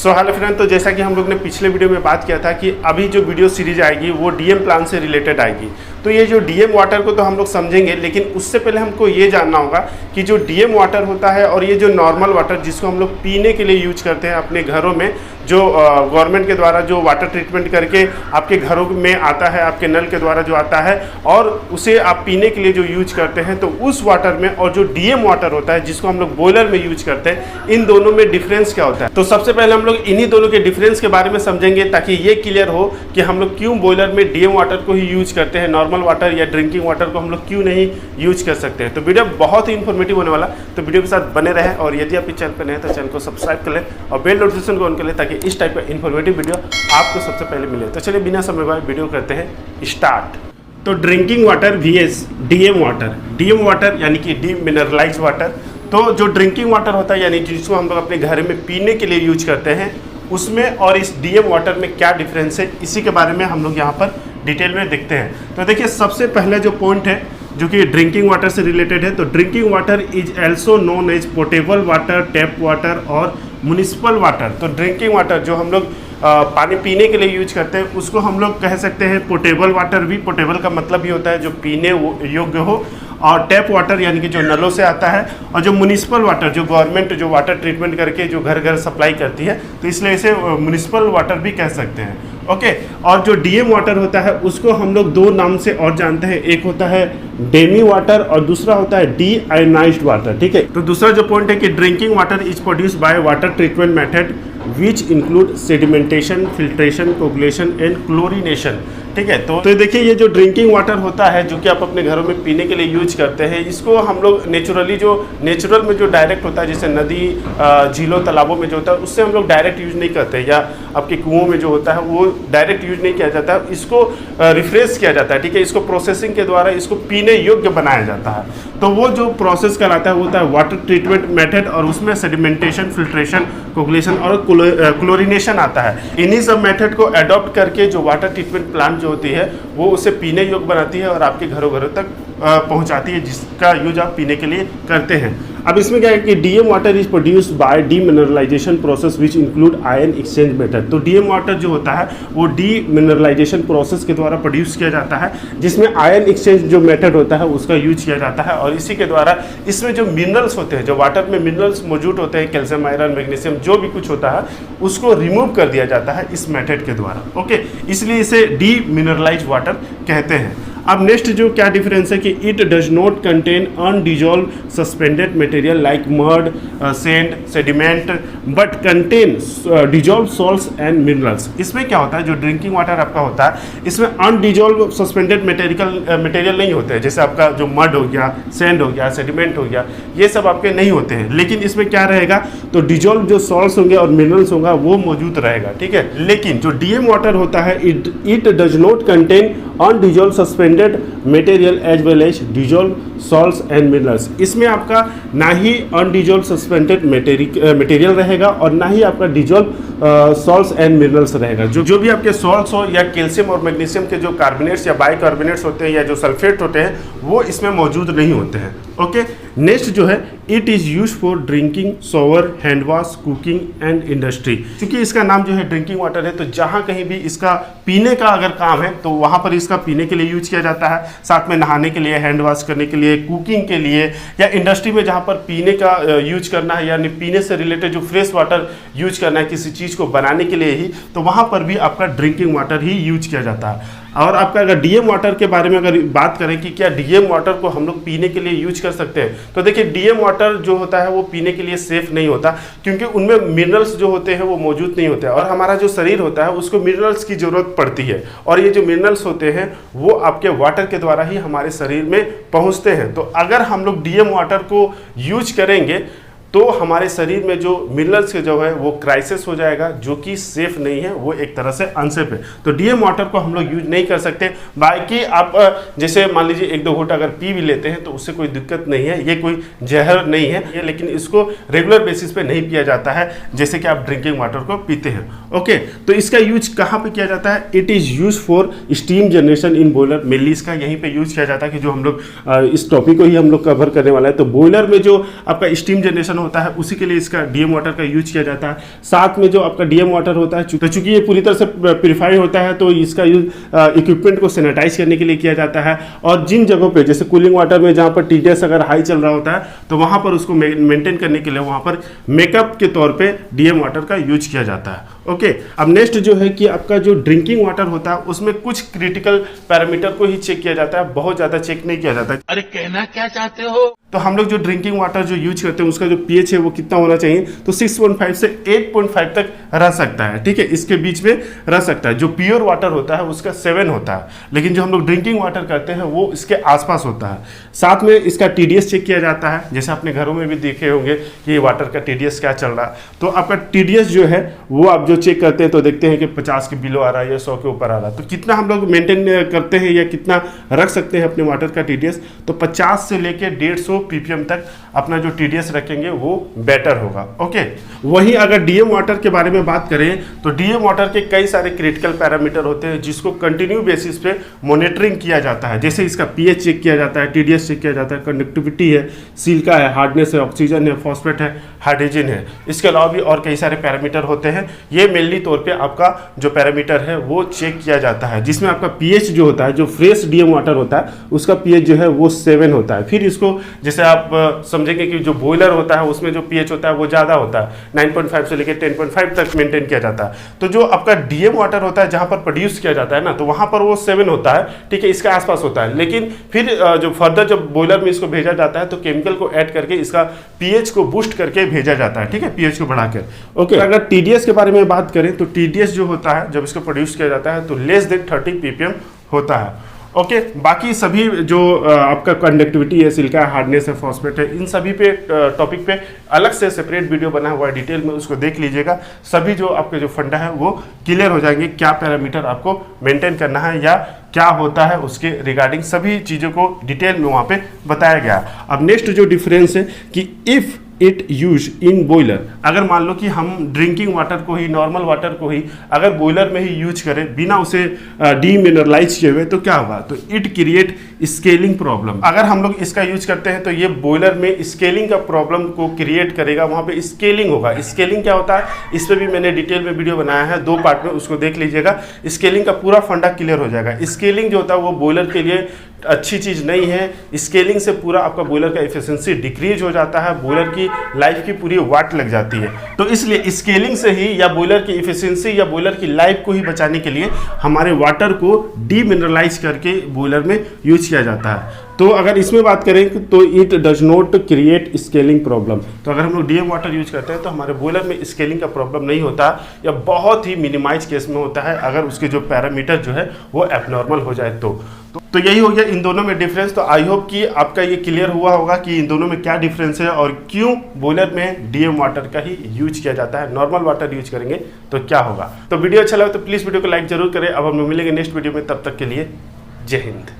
So hello friend, तो जैसा कि हम लोग ने पिछले वीडियो में बात किया था कि अभी जो वीडियो सीरीज आएगी वो डीएम प्लान से रिलेटेड आएगी। तो ये जो डीएम वाटर को तो हम लोग समझेंगे, लेकिन उससे पहले हमको ये जानना होगा कि जो डीएम वाटर होता है और ये जो नॉर्मल वाटर जिसको हम लोग पीने के लिए यूज करते हैं अपने घरों में, जो गवर्नमेंट के द्वारा जो वाटर ट्रीटमेंट करके आपके घरों में आता है, आपके नल के द्वारा जो आता है और उसे आप पीने के लिए जो यूज करते हैं, तो उस वाटर में और जो डीएम वाटर होता है जिसको हम लोग बॉयलर में यूज करते हैं, इन दोनों में डिफरेंस क्या होता है। तो सबसे पहले हम लोग इन्हीं दोनों के डिफरेंस के बारे में समझेंगे ताकि ये क्लियर हो कि हम लोग क्यों बॉयलर में डीएम वाटर को ही यूज करते हैं, नॉर्मल वाटर या ड्रिंकिंग वाटर को हम लोग क्यों नहीं यूज कर सकते हैं। तो वीडियो बहुत ही इन्फॉर्मेटिव होने वाला, तो वीडियो के साथ बने रहें और यदि आप इस चैनल पर नए हैं तो चैनल को सब्सक्राइब कर लें और बेल नोटिफिकेशन को ऑन कर लें ताकि इस टाइप का इन्फॉर्मेटिव वीडियो आपको सबसे पहले मिले। तो चलिए बिना समय गवाए वीडियो करते हैं स्टार्ट। तो drinking water VS DM water यानी कि डी मिनरलाइज्ड वाटर। तो जो ड्रिंकिंग वाटर होता है यानी जिसको हम लोग अपने घर में पीने के लिए यूज करते हैं, उसमें और इस डीएम वाटर में क्या डिफरेंस है, इसी के बारे में हम लोग यहाँ पर डिटेल में देखते हैं। तो देखिए, सबसे पहले जो पॉइंट है जो कि ड्रिंकिंग वाटर से रिलेटेड है, तो drinking water is also known as portable water, tap water और म्युनिसिपल वाटर। तो ड्रिंकिंग वाटर जो हम लोग पानी पीने के लिए यूज करते हैं उसको हम लोग कह सकते हैं पोर्टेबल वाटर भी। पोर्टेबल का मतलब भी होता है जो पीने योग्य हो, और टैप वाटर यानी कि जो नलों से आता है, और जो म्युनिसिपल वाटर जो गवर्नमेंट जो वाटर ट्रीटमेंट करके जो घर घर सप्लाई करती है, तो इसलिए इसे म्युनिसिपल वाटर भी कह सकते हैं। ओके, और जो डीएम वाटर होता है उसको हम लोग दो नाम से और जानते हैं, एक होता है डेमी वाटर और दूसरा होता है डी आयोनाइज्ड वाटर। ठीक है, तो दूसरा जो पॉइंट है कि drinking water is produced by water treatment method which include sedimentation, filtration, coagulation and chlorination. ठीक है, तो देखिए ये जो ड्रिंकिंग वाटर होता है जो कि आप अपने घरों में पीने के लिए यूज करते हैं, इसको हम लोग नेचुरल में जो डायरेक्ट होता है, जैसे नदी, झीलों, तालाबों में जो होता है, उससे हम लोग डायरेक्ट यूज नहीं करते, या आपके कुओं में जो होता है वो डायरेक्ट यूज नहीं किया जाता है, इसको रिफ्रेश किया जाता है। ठीक है, इसको प्रोसेसिंग के द्वारा इसको पीने योग्य बनाया जाता है। तो वो जो प्रोसेस कराता है वो होता है वाटर ट्रीटमेंट मेथड, और उसमें सेडिमेंटेशन, फिल्ट्रेशन, कोगुलेशन और क्लोरीनेशन आता है। इन्हीं सब मेथड को अडॉप्ट करके जो वाटर ट्रीटमेंट प्लांट जो होती है वो उसे पीने योग्य बनाती है और आपके घरों घरों तक पहुंचाती है, जिसका यूज आप पीने के लिए करते हैं। अब इसमें क्या है कि DM water is produced by demineralisation process which include ion exchange method. तो डीएम वाटर जो होता है वो डीमिनरलाइजेशन प्रोसेस के द्वारा प्रोड्यूस किया जाता है, जिसमें आयन एक्सचेंज जो मेथड होता है उसका यूज किया जाता है, और इसी के द्वारा इसमें जो मिनरल्स होते हैं, जो वाटर में मिनरल्स मौजूद होते हैं, कैल्शियम, आयरन, मैग्नीशियम, जो भी कुछ होता है उसको रिमूव कर दिया जाता है इस मेथड के द्वारा। ओके, इसलिए इसे डीमिनरलाइज्ड वाटर कहते हैं। अब नेक्स्ट जो क्या डिफरेंस है कि it does not contain undissolved suspended material like mud, sand, sediment, but contain dissolve salts and minerals. इसमें क्या होता है, जो ड्रिंकिंग वाटर आपका होता है इसमें अनडिजॉल्व सस्पेंडेड मटेरियल नहीं होते हैं, जैसे आपका जो मड हो गया, सैंड हो गया, सेडिमेंट हो गया, ये सब आपके नहीं होते हैं। लेकिन इसमें क्या रहेगा, तो डिजॉल्व जो सॉल्ट्स होंगे और मिनरल्स होगा वो मौजूद रहेगा। ठीक है, लेकिन जो डीएम वाटर होता है it does not contain undissolved suspended material as well as dissolved salts and minerals. इसमें आपका ना ही अनडिजॉल्व सस्पेंडेड मटेरियल रहेगा और ना ही आपका डिजॉल्व सॉल्ट्स एंड मिनरल्स रहेगा। जो भी आपके सॉल्ट्स हो या कैल्शियम और मैग्नीशियम के जो कार्बोनेट्स या बाइकार्बोनेट्स होते हैं या जो सल्फेट होते हैं वो इसमें मौजूद नहीं होते हैं। ओके, नेक्स्ट जो है it is use for drinking, shower, hand wash, cooking and industry. क्योंकि इसका नाम जो है ड्रिंकिंग वाटर है, तो जहाँ कहीं भी इसका पीने का अगर काम है तो वहाँ पर इसका पीने के लिए यूज किया जाता है, साथ में नहाने के लिए, हैंड वॉश करने के लिए, कुकिंग के लिए, या इंडस्ट्री में जहाँ पर पीने का यूज करना है, यानी पीने से रिलेटेड जो फ्रेश वाटर यूज करना है किसी चीज़ को बनाने के लिए ही, तो वहाँ पर भी आपका ड्रिंकिंग वाटर ही यूज किया जाता है। और आपका अगर डीएम वाटर के बारे में अगर बात करें कि क्या डीएम वाटर को हम लोग पीने के लिए यूज कर सकते हैं, तो देखिए डीएम वाटर जो होता है वो पीने के लिए सेफ नहीं होता, क्योंकि उनमें मिनरल्स जो होते हैं वो मौजूद नहीं होते हैं, और हमारा जो शरीर होता है उसको मिनरल्स की जरूरत पड़ती है, और ये जो मिनरल्स होते हैं वो आपके वाटर के द्वारा ही हमारे शरीर में पहुँचते हैं। तो अगर हम लोग डीएम वाटर को यूज करेंगे तो हमारे शरीर में जो मिनरल्स के जो है वो क्राइसिस हो जाएगा, जो कि सेफ नहीं है, वो एक तरह से अनसेफ है। तो डीएम वाटर को हम लोग यूज नहीं कर सकते। बाकी आप जैसे मान लीजिए 1-2 घूंट अगर पी भी लेते हैं तो उससे कोई दिक्कत नहीं है, ये कोई जहर नहीं है, लेकिन इसको रेगुलर बेसिस पे नहीं पिया जाता है जैसे कि आप ड्रिंकिंग वाटर को पीते हैं। ओके, तो इसका यूज कहाँ पे किया जाता है, it is use for steam generation in boiler. Mainly इसका यहीं पे यूज किया जाता है कि जो हम लोग इस टॉपिक को ही हम लोग कवर करने वाला है। तो बॉयलर में जो आपका स्टीम जनरेशन होता है उसी के लिए इसका डीएम वाटर का यूज किया जाता है। साथ में जो आपका डीएम वाटर होता है, तो चूंकि ये पूरी तरह से प्योरीफाई होता है तो इसका यूज इक्विपमेंट को सैनिटाइज करने के लिए किया जाता है। और जिन जगहों पे जैसे कूलिंग वाटर में जहाँ पर TDS अगर हाई चल रहा होता है तो वहाँ पर उसको मेंटेन करने के लिए वहाँ पर मेकअप के तौर पे डीएम वाटर का यूज किया जाता है। ओके, अब नेक्स्ट जो है कि आपका जो ड्रिंकिंग वाटर होता है उसमें कुछ क्रिटिकल पैरामीटर को ही चेक किया जाता है, बहुत ज़्यादा चेक नहीं किया जाता है। अरे कहना क्या चाहते हो? तो हम लोग जो ड्रिंकिंग वाटर जो यूज करते हैं उसका जो pH है वो कितना होना चाहिए, तो 6.5 से 8.5 तक रह सकता है, ठीक है, इसके बीच में रह सकता है। जो प्योर वाटर होता है उसका 7 होता है, लेकिन जो हम लोग ड्रिंकिंग वाटर करते हैं वो इसके आसपास होता है। साथ में इसका TDS चेक किया जाता है, जैसे अपने घरों में भी देखे होंगे कि ये वाटर का TDS क्या चल रहा है। तो आपका TDS जो है वो आप जो चेक करते हैं तो देखते हैं कि 50 के बिलो आ रहा है या 100 के ऊपर आ रहा है। तो कितना हम लोग मेंटेन करते हैं या कितना रख सकते हैं अपने वाटर का TDS, तो 50 से लेके 150 ppm तक अपना जो TDS रखेंगे वो बेटर होगा। ओके, वहीं अगर डीएम वाटर के बारे में बात करें तो डीएम वाटर के कई सारे क्रिटिकल पैरामीटर होते हैं जिसको कंटिन्यू बेसिस पे मॉनिटरिंग किया जाता है। जैसे इसका pH चेक किया जाता है, TDS चेक किया जाता है, कंडक्टिविटी है, सिलिका है, हार्डनेस है, ऑक्सीजन है, फॉस्फेट है, हाइड्रोजन है। इसके अलावा भी और कई सारे पैरामीटर होते हैं। ये मेनली तौर पे आपका जो पैरामीटर है वो चेक किया जाता है, जिसमें आपका pH जो होता है, जो फ्रेश डीएम वाटर होता है उसका pH जो है वो 7 होता है। फिर इसको जैसे आप समझेंगे कि जो बॉयलर होता है उसमें जो pH होता है वो ज़्यादा होता है, 9.5 से लेकर 10.5 तक मेंटेन किया जाता है। तो जो आपका डीएम वाटर होता है जहाँ पर प्रोड्यूस किया जाता है ना, तो वहाँ पर वो 7 होता है, ठीक है, इसके आसपास होता है। लेकिन फिर जो फर्दर जब बॉयलर में इसको भेजा जाता है तो केमिकल को ऐड करके इसका pH को बूस्ट करके भेजा जाता है, ठीक है, pH को बढ़ाकर। ओके, अगर TDS के बारे में बात करें तो TDS जो होता है जब इसको प्रोड्यूस किया जाता है तो लेस देन 30 ppm होता है। ओके, बाकी सभी जो आपका कंडक्टिविटी है, सिलिका है, हार्डनेस है, फॉस्फेट है, इन सभी पे टॉपिक पे अलग से सेपरेट वीडियो बना हुआ है, डिटेल में उसको देख लीजिएगा। सभी जो आपके जो फंडा है वो क्लियर हो जाएंगे, क्या पैरामीटर आपको मेंटेन करना है या क्या होता है उसके रिगार्डिंग सभी चीज़ों को डिटेल में वहाँ पे बताया गया। अब नेक्स्ट जो डिफरेंस है कि if it use in boiler, अगर मान लो कि हम ड्रिंकिंग वाटर को ही, नॉर्मल वाटर को ही अगर बॉयलर में ही यूज करें बिना उसे डीमिनरलाइज किए हुए तो क्या होगा, तो इट क्रिएट स्केलिंग प्रॉब्लम। अगर हम लोग इसका यूज करते हैं तो ये बॉयलर में स्केलिंग का प्रॉब्लम को क्रिएट करेगा, वहाँ पे स्केलिंग होगा। स्केलिंग क्या होता है इस पर भी मैंने डिटेल में वीडियो बनाया है, 2 पार्ट में, उसको देख लीजिएगा। स्केलिंग का पूरा फंडा क्लियर हो जाएगा। स्केलिंग जो होता है वो बॉयलर के लिए अच्छी चीज़ नहीं है। स्केलिंग से पूरा आपका बॉयलर का एफिशिएंसी डिक्रीज हो जाता है, बॉयलर की लाइफ की पूरी वाट लग जाती है। तो इसलिए स्केलिंग से ही या बॉयलर की एफिशिएंसी या बॉयलर की लाइफ को ही बचाने के लिए हमारे वाटर को डीमिनरलाइज करके बॉयलर में यूज किया जाता है। तो अगर इसमें बात करें तो it does not create scaling problem. तो अगर हम लोग डीएम वाटर यूज करते हैं तो हमारे बॉयलर में स्केलिंग का प्रॉब्लम नहीं होता या बहुत ही मिनिमाइज केस में होता है, अगर उसके जो पैरामीटर जो है वो एबनॉर्मल हो जाए तो यही हो गया इन दोनों में डिफरेंस। तो आई होप कि आपका ये क्लियर हुआ होगा कि इन दोनों में क्या डिफरेंस है और क्यों बॉयलर में डीएम वाटर का ही यूज किया जाता है, नॉर्मल वाटर यूज करेंगे तो क्या होगा। तो वीडियो अच्छा लगा तो प्लीज़ वीडियो को लाइक जरूर करें। अब हम मिलेंगे नेक्स्ट वीडियो में, तब तक के लिए जय हिंद।